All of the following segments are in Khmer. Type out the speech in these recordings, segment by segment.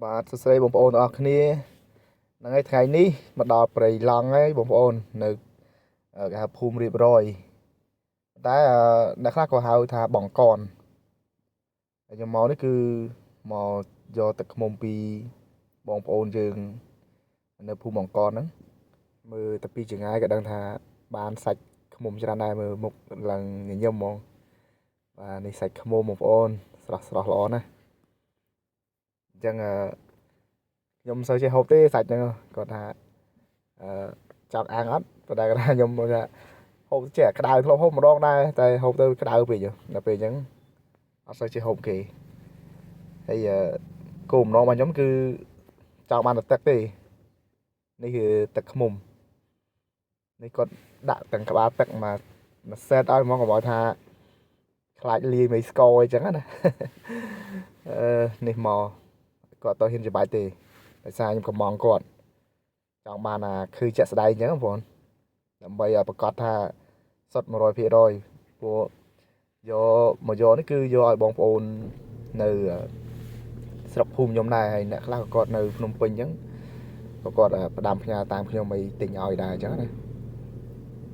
បាទសួស្តីបងប្អូនទាំងអស់គ្នាហ្នឹងហើយថ្ងៃនេះមកដល់ព្រៃឡង់ហើយបងប្អូននៅគេហៅភូមិរៀបរយតែអ្នកខ្លះក៏ហៅថាបងកនហើយខ្ញុំមកនេះគឺមកយកទឹកឃ្មុំពីបងប្អូនយើងនៅភូមិបងកនហ្នឹងមើលតែពីចង្អាយក៏ដឹងថាបានសាច់ឃ្មុំច្រើនដែរមើលមុខឡើងញញឹមហ្មងបាទនេះសាច់ឃ្មុំបងប្អូនស្រស់ល្អណាស់អញ្ចឹងខ្ញុំមិនសូវចេះហូបទេសាច់ហ្នឹងគាត់ថាចង់អាំងអត់ប៉ុន្តែគាត់ថាខ្ញុំថាហូបចេះក្តៅធ្លាប់ហូបម្ដងដែរតែហូបទៅក្តៅពេកដល់ពេលអញ្ចឹងអត់សូវចេះហូបគេហើយគោលបំណងរបស់ខ្ញុំគឺចង់បានទឹកទេនេះគឺទឹកឃ្មុំនេះគាត់ដាក់ទាំងក្បាលទឹកមកសេតឲ្យហ្មងកុំឲ្យថាខ្លាចលាយមិនស្គរអីចឹងណានេះមកគាត់ទៅហ៊ានច្បាយទេដោយសារខ្ញុំកំងគាត់ចង់បានគឺជាក់ស្ដែងអញ្ចឹងបងប្អូនដើម្បីឲ្យប្រកាសថាសុទ្ធ 100% ព្រោះយកនេះគឺយកឲ្យបងប្អូននៅស្រុកភូមិខ្ញុំដែរហើយអ្នកខ្លះក៏គាត់នៅភ្នំពេញអញ្ចឹងក៏គាត់ផ្ដាំផ្ញើតាមខ្ញុំឲ្យទិញឲ្យដែរអញ្ចឹងណា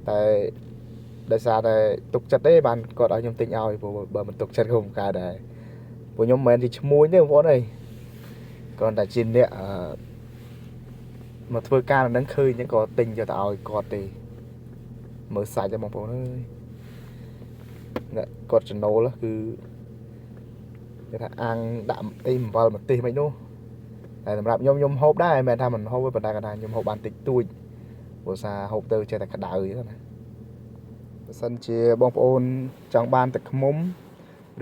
តែដោយសារតែទុកចិត្តទេបានគាត់ឲ្យខ្ញុំទិញឲ្យព្រោះបើមិនទុកចិត្តក៏មិនកើតដែរព្រោះខ្ញុំមិនមែនជាឈ្មួញទេបងប្អូនអើយគ្រាន់តែជាអ្នកមកធ្វើការនៅនឹងឃើញអញ្ចឹងក៏ទិញយកទៅឲ្យគាត់ទេមើលសាច់ទេបងប្អូនអើយអ្នកគាត់ចំណូលគឺគេថាអាំងដាក់អីអំបិលម្ទេសមិននោះតែសម្រាប់ខ្ញុំហូបដែរមិនមែនថាមិនហូបទេប៉ុន្តែគាត់ថាខ្ញុំហូបបានតិចតួចព្រោះសារហូបទៅចេះតែក្តៅអញ្ចឹងណាបើសិនជាបងប្អូនចង់បានទឹកឃ្មុំ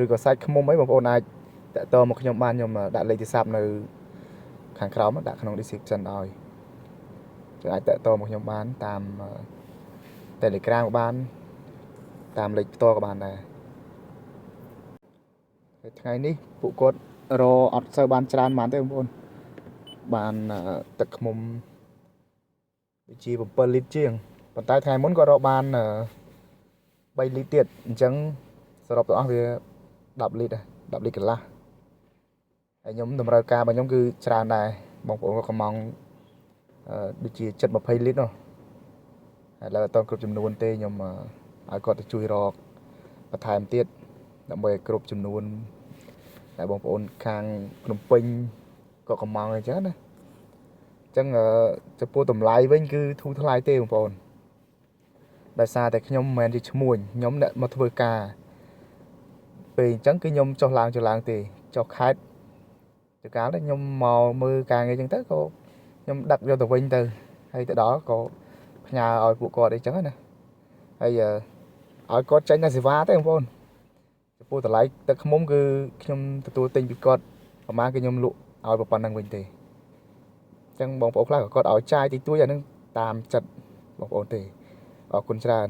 ឬក៏សាច់ឃ្មុំអីបងប្អូនអាចតាក់ទងមកខ្ញុំបានខ្ញុំដាក់លេខទូរស័ព្ទនៅខាងក្រោមដាក់ក្នុង description ឲ្យជួយអាចតាក់ទងមកខ្ញុំបានតាម Telegram ក៏បានតាមលេខផ្ទាល់ក៏បានដែរហើយថ្ងៃនេះពួកគាត់រកអត់សូវបានច្រើនប៉ុន្មានទេបងប្អូនបានទឹកឃ្មុំដូចជា7លីត្រជាងប៉ុន្តែថ្ងៃមុនគាត់រកបាន3លីត្រទៀតអញ្ចឹងសរុបទាំងអស់វា10លីត្រ10លីត្រកន្លះហើយខ្ញុំតម្រូវការរបស់ខ្ញុំគឺច្រើនដែរបងប្អូនក៏កំងដូចជា7-20លីត្រនោះហើយឡើយអត់ទាន់គ្រប់ចំនួនទេខ្ញុំឲ្យគាត់ទៅជួយរកបន្ថែមទៀតដើម្បីឲ្យគ្រប់ចំនួនតែបងប្អូនខាងភ្នំពេញក៏កំងអញ្ចឹងណាអញ្ចឹងចំពោះតម្លៃវិញគឺធូរថ្លៃទេបងប្អូនដោយសារតែខ្ញុំមិនមែនជាឈ្មួញខ្ញុំអ្នកមកធ្វើការពេលអញ្ចឹងគឺខ្ញុំចុះឡើងទេចុះខេត្តទៅកាលនេះខ្ញុំមកមើលការងារអញ្ចឹងទៅក៏ខ្ញុំដឹកយកទៅវិញទៅហើយទៅដល់ក៏ផ្ញើឲ្យពួកគាត់អីចឹងណាហើយឲ្យគាត់ចេញតែសេវាទេបងប្អូនចំពោះតម្លៃទឹកឃ្មុំគឺខ្ញុំទទួលទិញពីគាត់ប្រហែលគឺខ្ញុំលក់ឲ្យប៉ុណ្្នឹងវិញទេអញ្ចឹងបងប្អូនខ្លះក៏គាត់ឲ្យចាយតិចតួចអានឹងតាមចិត្តបងប្អូនទេអរគុណច្រើន